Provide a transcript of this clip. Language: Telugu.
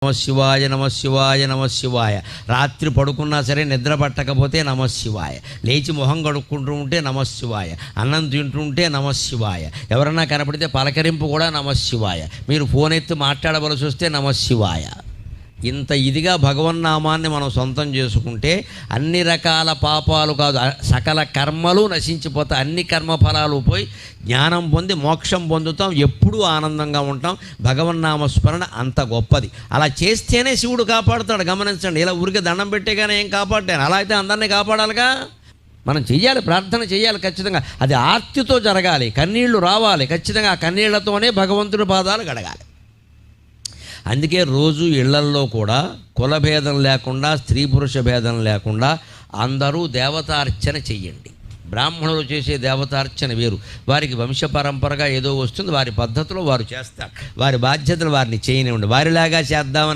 నమశివాయ నమశివాయ నమశివాయ. రాత్రి పడుకున్నా సరే నిద్ర పట్టకపోతే నమశివాయ. లేచి మొహం కడుక్కుంటూ ఉంటే నమశివాయ. అన్నం తింటుంటే నమశివాయ. ఎవరన్నా కనపడితే పలకరింపు కూడా నమశివాయ. మీరు ఫోన్ ఎత్తి మాట్లాడవలసి వస్తే నమశివాయ. ఇంత ఇదిగా భగవన్నామాన్ని మనం సొంతం చేసుకుంటే అన్ని రకాల పాపాలు కాదు, సకల కర్మలు నశించిపోతాయి. అన్ని కర్మఫలాలు పోయి జ్ఞానం పొంది మోక్షం పొందుతాం. ఎప్పుడూ ఆనందంగా ఉంటాం. భగవన్నామస్మరణ అంత గొప్పది. అలా చేస్తేనే శివుడు కాపాడుతాడు. గమనించండి, ఇలా ఊరికే దండం పెట్టేగానే ఏం కాపాడాను. అలా అయితే అందరినీ కాపాడాలిగా. మనం చెయ్యాలి, ప్రార్థన చేయాలి ఖచ్చితంగా. అది ఆర్తితో జరగాలి, కన్నీళ్లు రావాలి ఖచ్చితంగా. ఆ కన్నీళ్లతోనే భగవంతుడి పాదాలు గడగాలి. అందుకే రోజు ఇళ్లల్లో కూడా కులభేదం లేకుండా, స్త్రీ పురుష భేదం లేకుండా అందరూ దేవతార్చన చెయ్యండి. బ్రాహ్మణులు చేసే దేవతార్చన వేరు. వారికి వంశపరంపరగా ఏదో వస్తుంది, వారి పద్ధతిలో వారు చేస్తారు. వారి బాధ్యతలు వారిని చేయనివ్వండి. వారిలాగా చేద్దామని